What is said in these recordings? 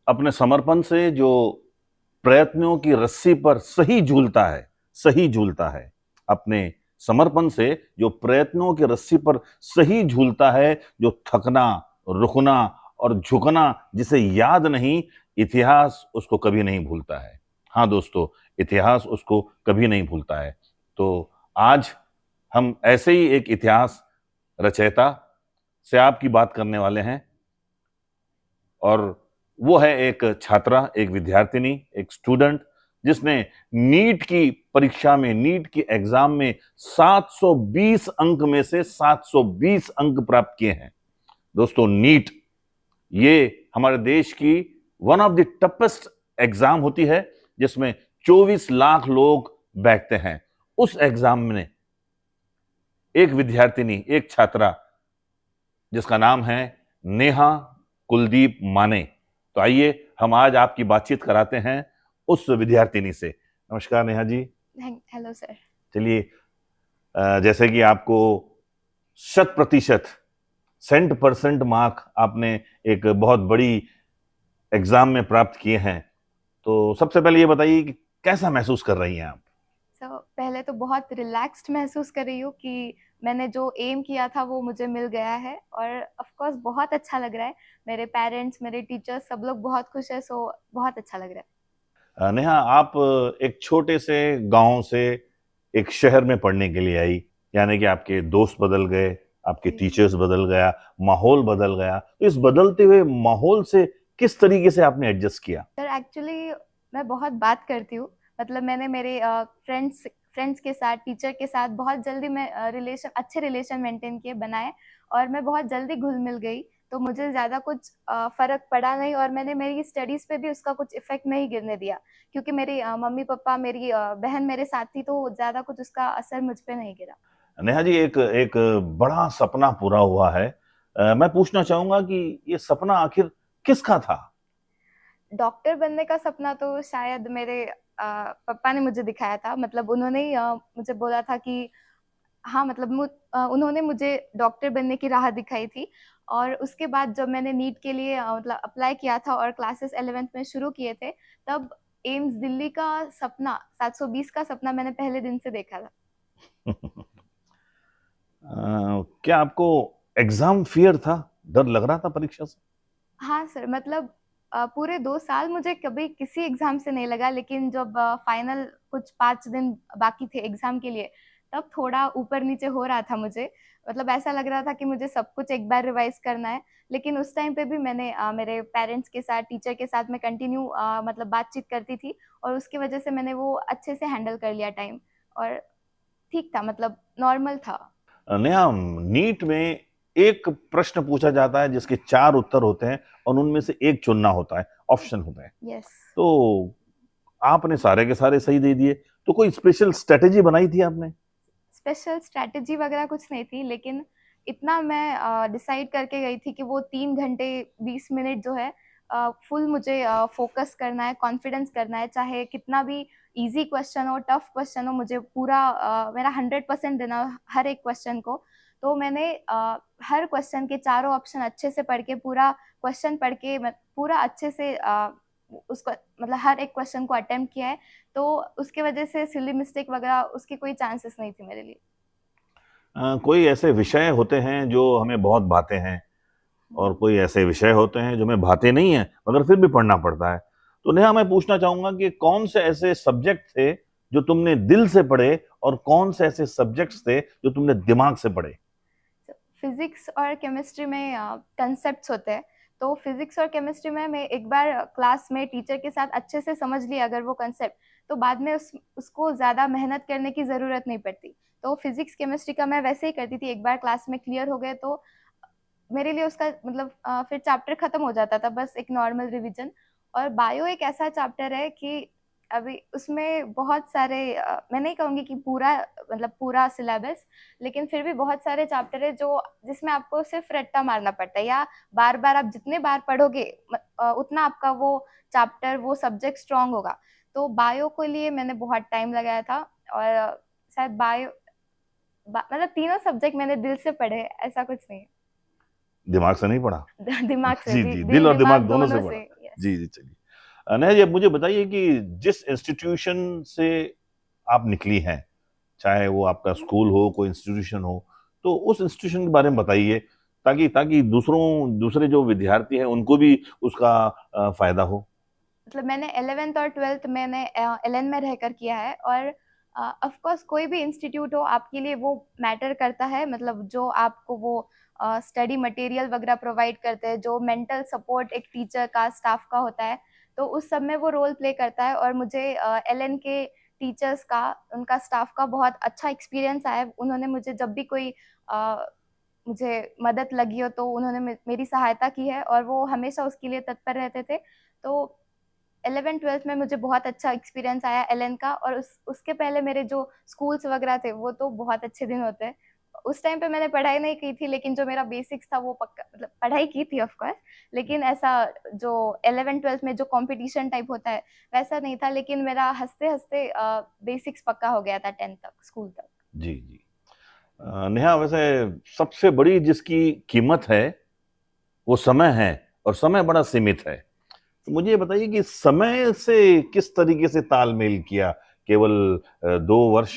अपने समर्पण से जो प्रयत्नों की रस्सी पर सही झूलता है, अपने समर्पण से जो प्रयत्नों की रस्सी पर सही झूलता है, जो थकना, रुकना और झुकना जिसे याद नहीं, इतिहास उसको कभी नहीं भूलता है। हाँ दोस्तों, इतिहास उसको कभी नहीं भूलता है। तो आज हम ऐसे ही एक इतिहास रचयिता से आपकी बात करने वाले हैं, और वो है एक छात्रा, एक विद्यार्थिनी, एक स्टूडेंट, जिसने नीट की परीक्षा में, नीट की एग्जाम में 720 अंक में से 720 अंक प्राप्त किए हैं। दोस्तों, नीट ये हमारे देश की one of the toughest exam होती है, जिसमें 24 लाख लोग बैठते हैं। उस एग्जाम में एक विद्यार्थिनी, एक छात्रा, जिसका नाम है नेहा कुलदीप माने। तो आइए हम आज आपकी बातचीत कराते हैं उस विद्यार्थिनी से। नमस्कार नेहा जी। Hello sir. चलिए, जैसे कि आपको 100% 100% मार्क आपने एक बहुत बड़ी एग्जाम में प्राप्त किए हैं, तो सबसे पहले ये बताइए कि कैसा महसूस कर रही हैं आप? पहले तो बहुत रिलैक्स्ड महसूस कर रही हूँ कि मैंने जो एम किया था वो मुझे मिल गया है, और ऑफ कोर्स बहुत अच्छा लग रहा है। मेरे पेरेंट्स, मेरे टीचर्स, सब लोग बहुत खुश है, सो बहुत अच्छा लग रहा है। नेहा, आप एक छोटे से गांव से एक शहर में पढ़ने के लिए आई, यानी कि आपके दोस्त बदल गए, आपके जी टीचर्स बदल गया, माहौल बदल गया। तो इस बदलते हुए माहौल से किस तरीके से आपने एडजस्ट किया? सर, एक्चुअली मैं बहुत बात करती हूँ। मतलब मैंने मेरे फ्रेंड्स के साथ, टीचर के साथ बहुत जल्दी मैं अच्छे रिलेशन मेंटेन किए, बनाए, और मैं बहुत जल्दी घुल मिल गई। तो मुझे ज़्यादा कुछ फ़र्क पड़ा नहीं, और मैंने मेरी स्टडीज़ पे भी उसका कुछ इफ़ेक्ट नहीं गिरने दिया, क्योंकि मेरी मम्मी पापा, मेरी बहन मेरे साथ थी, तो ज़्यादा कुछ उसका असर मुझ पे नहीं गिरा। नेहा जी, एक एक बड़ा सपना पूरा हुआ है। मैं पूछना चाहूंगा कि ये सपना आखिर किसका था? डॉक्टर बनने का सपना तो शायद मेरे पापा ने मुझे दिखाया था। मतलब उन्होंने ही मुझे बोला था कि हाँ, मतलब उन्होंने मुझे डॉक्टर बनने की राह दिखाई थी। और उसके बाद जब मैंने नीट के लिए मतलब अप्लाई किया था और क्लासेस 11th में शुरू किए थे, तब एम्स दिल्ली का सपना, 720 का सपना मैंने पहले दिन से देखा था। क्या आपको एग्जाम फियर था? डर लग रहा था परीक्षा से? हाँ सर, मतलब पूरे 2 साल मुझे कभी किसी एग्जाम से नहीं लगा, लेकिन जब फाइनल कुछ 5 दिन बाकी थे एग्जाम के लिए, तब थोड़ा ऊपर नीचे हो रहा था मुझे। मतलब ऐसा लग रहा था कि मुझे सब कुछ एक बार रिवाइज करना है। लेकिन उस टाइम पे भी मैंने मेरे पेरेंट्स के साथ, टीचर के साथ मैं कंटिन्यू मतलब बातचीत करती थी, और उसकी वजह से मैंने वो अच्छे से हैंडल कर लिया टाइम, और ठीक था, मतलब नॉर्मल था। नेहा, नीट में एक प्रश्न पूछा जाता है जिसके 4 उत्तर होते हैं, और उनमें से एक चुनना होता है, ऑप्शन होता है। यस। तो आपने सारे के सारे सही दे दिए, तो कोई स्पेशल स्ट्रेटेजी बनाई थी आपने? स्पेशल स्ट्रैटेजी वगैरह कुछ नहीं थी, लेकिन इतना मैं डिसाइड करके गई थी कि वो 3 घंटे 20 मिनट जो है, फुल मुझे फोकस करना है, कॉन्फिडेंस करना है, चाहे कितना भी इजी क्वेश्चन हो, टफ क्वेश्चन हो, मुझे पूरा मेरा 100% देना हो हर एक क्वेश्चन को। तो मैंने हर क्वेश्चन के चारों ऑप्शन अच्छे से पढ़ के, पूरा क्वेश्चन पढ़ के, मैं पूरा अच्छे से उसको, मतलब हर एक क्वेश्चन को अटेम्प्ट किया है। तो उसके वजह से सिली मिस्टेक वगैरह उसकी कोई चांसेस नहीं थी मेरे लिए। कोई ऐसे विषय होते हैं जो हमें बहुत भाते हैं, और कोई ऐसे विषय होते हैं जो हमें भाते नहीं हैं मगर फिर भी पढ़ना पड़ता है। तो नेहा, मैं पूछना चाहूंगा कि कौन से ऐसे सब्जेक्ट थे जो तुमने दिल से पढ़े, और कौन से ऐसे सब्जेक्ट्स थे जो तुमने दिमाग से पढ़े? फिजिक्स और केमिस्ट्री में कंसेप्ट्स होते हैं। तो फिजिक्स और केमिस्ट्री में मैं एक बार क्लास में टीचर के साथ अच्छे से समझ ली अगर वो कंसेप्ट, तो बाद में उसको ज़्यादा मेहनत करने की ज़रूरत नहीं पड़ती। तो फिजिक्स केमिस्ट्री का मैं वैसे ही करती थी, एक बार क्लास में क्लियर हो गए तो मेरे लिए उसका मतलब फिर चैप्टर खत्म हो जाता था, बस एक नॉर्मल रिवीजन। और बायो एक ऐसा चैप्टर है कि अभी उसमें बहुत सारे मैं नहीं कहूँगी कि पूरा, मतलब पूरा सिलेबस, लेकिन फिर भी बहुत सारे चैप्टर है जो, जिसमें आपको सिर्फ रट्टा मारना पड़ता है, या बार बार आप जितने बार पढ़ोगे उतना आपका वो चैप्टर, वो सब्जेक्ट स्ट्रांग होगा। तो बायो के लिए मैंने बहुत टाइम लगाया था, और शायद मतलब तीनों सब्जेक्ट मैंने दिल से पढ़े, ऐसा कुछ नहीं दिमाग से नहीं पढ़ा? है। दिमाग से, जी जी, दिल दिल और दिमाग दिमाग दोनों से दोनों से। पढ़ा। जी जी, चलिए। नेहा जी, अब मुझे बताइए कि जिस इंस्टीट्यूशन से आप निकली हैं, चाहे वो आपका स्कूल हो, कोई इंस्टीट्यूशन हो, तो उस इंस्टीट्यूशन के बारे में बताइए, ताकि ताकि दूसरे जो विद्यार्थी हैं उनको भी उसका फायदा हो। मतलब मैंने 11th और 12th मैंने एलन में रहकर किया है, और ऑफ कोर्स कोई भी इंस्टीट्यूट हो आपके लिए वो मैटर करता है, मतलब जो आपको वो स्टडी मटेरियल वगैरह प्रोवाइड करते हैं, जो मेंटल सपोर्ट एक टीचर का स्टाफ का होता है, तो उस सब में वो रोल प्ले करता है। और मुझे एलन के टीचर्स का, उनका स्टाफ का बहुत अच्छा एक्सपीरियंस आया है। उन्होंने मुझे जब भी कोई मुझे मदद लगी हो तो उन्होंने मेरी सहायता की है, और वो हमेशा उसके लिए तत्पर रहते थे। तो 11th 12th में मुझे बहुत अच्छा एक्सपीरियंस आया एलन का। और उसके पहले मेरे जो स्कूल्स वगैरह थे वो तो बहुत अच्छे दिन होते हैं। उस टाइम पे मैंने पढ़ाई नहीं की थी, लेकिन जो मेरा बेसिक्स था वो पक्का, मतलब पढ़ाई की थी ऑफ कोर्स, लेकिन ऐसा जो 11th 12th में जो कंपटीशन टाइप होता है वैसा नहीं था। लेकिन मेरा हंसते हंसते बेसिक्स पक्का हो गया था 10th तक, स्कूल तक। जी जी। नेहा, वैसे सबसे बड़ी जिसकी कीमत है वो समय है, और समय बड़ा सीमित है। तो मुझे ये बताइए कि समय से किस तरीके से तालमेल किया। केवल 2 वर्ष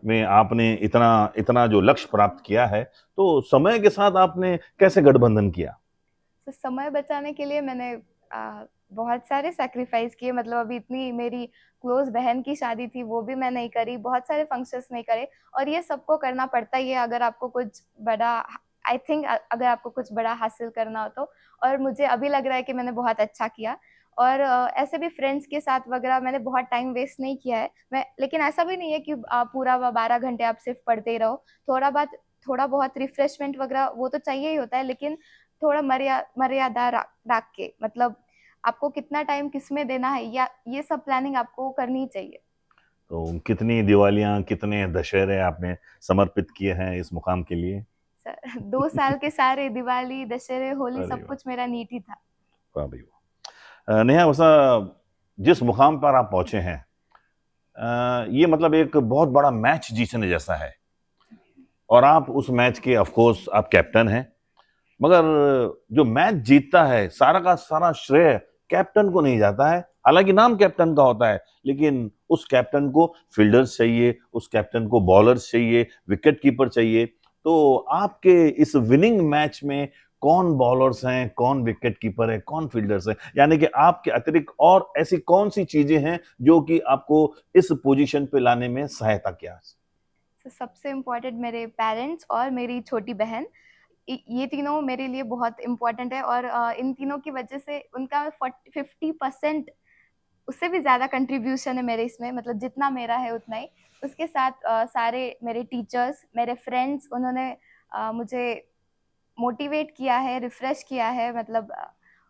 में आपने इतना इतना जो लक्ष्य प्राप्त किया है, तो समय के साथ आपने कैसे गठबंधन किया? तो समय बचाने के लिए मैंने बहुत सारे सैक्रिफाइस किए। मतलब अभी इतनी मेरी क्लोज बहन की शादी थी, वो भी मैं नहीं करी, बहुत सारे फंक्शंस नहीं करे। और ये सबको करना पड़ता ही है अगर आपको कुछ बड़ा, आई थिंक अगर आपको कुछ बड़ा हासिल करना हो तो। और मुझे अभी लग रहा है कि मैंने बहुत अच्छा किया। और ऐसे भी फ्रेंड्स के साथ वगैरह मैंने बहुत टाइम वेस्ट नहीं किया है मैं। लेकिन ऐसा भी नहीं है कि पूरा 12 घंटे आप सिर्फ पढ़ते ही रहो। थोड़ा बहुत रिफ्रेशमेंट वगैरह वो तो चाहिए ही होता है, लेकिन थोड़ा मर्यादा रख के, मतलब आपको कितना टाइम किस में देना है, या ये सब प्लानिंग आपको करनी चाहिए। तो कितनी दिवालियां, कितने दशहरे आपने समर्पित किए हैं इस मुकाम के लिए? 2 साल के सारे दिवाली, दशहरे, होली अरे सब वाह! कुछ मेरा नीट ही था। वाह भाई वाह! नेहा, वैसा जिस मुकाम पर आप पहुंचे हैं, ये मतलब एक बहुत बड़ा मैच जीतने जैसा है, और आप उस मैच के ऑफ कोर्स आप कैप्टन हैं। मगर जो मैच जीतता है, सारा का सारा श्रेय कैप्टन को नहीं जाता है। हालांकि नाम कैप्टन का होता है, लेकिन उस कैप्टन को फील्डर्स चाहिए, उस कैप्टन को बॉलर्स चाहिए, विकेट कीपर चाहिए। तो आपके इस विनिंग मैच में कौन बॉलर्स हैं, कौन विकेट कीपर है, कौन फील्डर्स हैं? यानी कि आपके अतिरिक्त और ऐसी कौन सी चीजें हैं जो कि आपको इस पोजीशन पे लाने में सहायता किया? तो सबसे इम्पोर्टेंट मेरे पेरेंट्स और मेरी छोटी बहन, ये तीनों मेरे लिए बहुत इम्पोर्टेंट है। और इन तीनों की वजह से उनका 50% उससे भी ज़्यादा कंट्रीब्यूशन है मेरे इसमें, मतलब जितना मेरा है उतना ही। उसके साथ सारे मेरे टीचर्स, मेरे फ्रेंड्स, उन्होंने मुझे मोटिवेट किया है, रिफ्रेश किया है, मतलब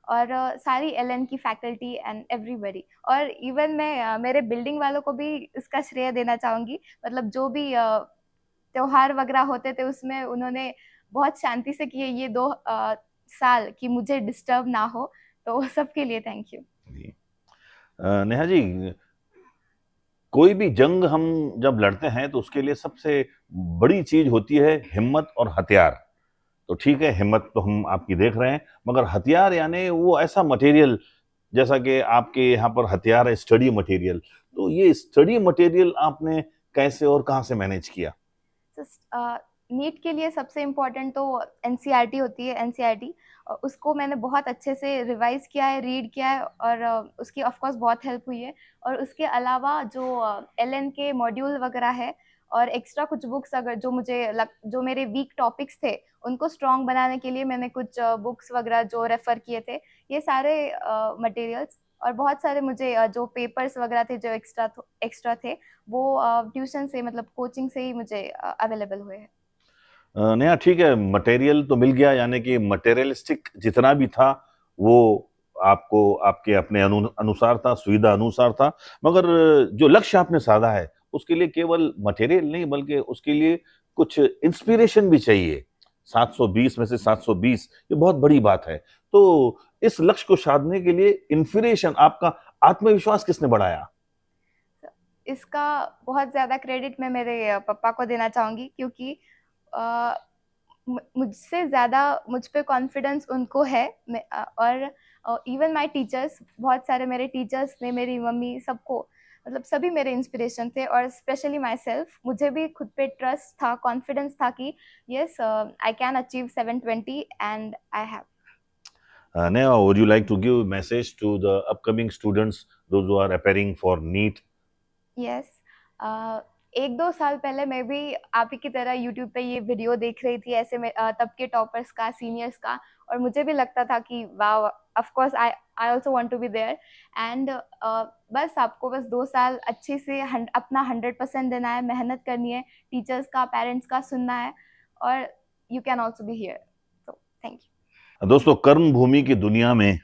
और सारी एलएन की फैकल्टी एंड एवरीबॉडी। और इवन मैं मेरे बिल्डिंग वालों को भी इसका श्रेय देना चाहूँगी। मतलब जो भी त्योहार वगैरह होते थे उसमें उन्होंने बहुत शांति से किए ये 2 साल, कि मुझे डिस्टर्ब ना हो। तो सबके लिए थैंक यू। जी। नेहा जी, कोई भी जंग हम जब लड़ते हैं तो उसके लिए सबसे बड़ी चीज होती है हिम्मत और हथियार। तो ठीक है, हिम्मत तो हम आपकी देख रहे हैं, मगर हथियार यानी वो ऐसा मटेरियल, जैसा कि आपके यहाँ पर हथियार है स्टडी मटेरियल। तो ये स्टडी मटेरियल आपने कैसे और कहाँ से मैनेज किया? नीट के लिए सबसे इम्पोर्टेंट तो एनसीईआरटी होती है, एनसीईआरटी। उसको मैंने बहुत अच्छे से रिवाइज किया है, रीड किया है, और उसकी ऑफ कोर्स बहुत हेल्प हुई है। और उसके अलावा जो एलएन के मॉड्यूल वगैरह है, और एक्स्ट्रा कुछ बुक्स अगर जो मेरे वीक टॉपिक्स थे उनको स्ट्रॉन्ग बनाने के लिए मैंने कुछ बुक्स वगैरह जो रेफर किए थे, ये सारे मटेरियल्स। और बहुत सारे मुझे जो पेपर्स वगैरह थे जो एक्स्ट्रा थे, वो ट्यूशन से, मतलब कोचिंग से ही मुझे अवेलेबल हुए हैं। नया ठीक है, मटेरियल तो मिल गया, यानी कि मटेरियलिस्टिक जितना भी था वो आपको आपके अपने अनुसार था, सुविधा अनुसार था। मगर जो लक्ष्य आपने साधा है उसके लिए केवल मटेरियल नहीं, बल्कि उसके लिए कुछ इंस्पिरेशन भी चाहिए। 720 में से 720, ये बहुत बड़ी बात है। तो इस लक्ष्य को साधने के लिए इंस्पिरेशन, आपका आत्मविश्वास किसने बढ़ाया? इसका बहुत ज़्यादा क्रेडिट मैं मेरे पापा को देना चाहूँगी, क्योंकि मुझसे ज़्यादा मुझ पे कॉन्फिडेंस उनको है। और इवन माय टीचर्स, बहुत सारे मेरे टीचर्स ने, मेरी मम्मी, सबको, मतलब सभी मेरे इंस्पिरेशन थे। और स्पेशली माई सेल्फ, मुझे भी खुद पे ट्रस्ट था, कॉन्फिडेंस था कि yes I can achieve 720 and I have. Neha, would you like to give a message to the upcoming students, those who are appearing for NEET? Yes, एक दो साल पहले मैं भी आप ही की तरह यूट्यूब पे ये वीडियो देख रही थी ऐसे में, तब के टॉपर्स का, सीनियर्स का, और मुझे भी लगता था कि वाह, of course I also want to be there. And बस आपको बस 2 साल अच्छे से अपना 100% देना है, मेहनत करनी है, टीचर्स का, पेरेंट्स का सुनना है, और you can also be here. So thank you. दोस्तों, कर्म भूमि की दुनिया में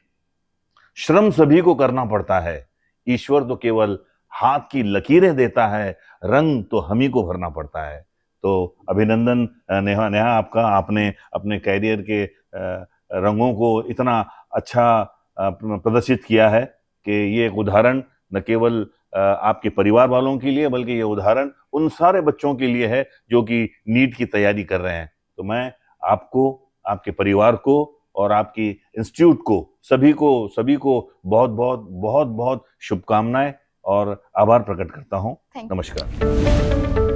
श्रम सभी को करना पड़ता है। ईश्वर तो केवल हाथ की लकीरें देता है, रंग तो हम ही को भरना पड़ता है। तो अभिनंदन नेहा, आपका, आपने अपने कैरियर के रंगों को इतना अच्छा प्रदर्शित किया है कि ये एक उदाहरण न केवल आपके परिवार वालों के लिए, बल्कि ये उदाहरण उन सारे बच्चों के लिए है जो कि नीट की तैयारी कर रहे हैं। तो मैं आपको, आपके परिवार को और आपकी इंस्टीट्यूट को, सभी को बहुत बहुत शुभकामनाएं और आभार प्रकट करता हूं। Thank you. नमस्कार।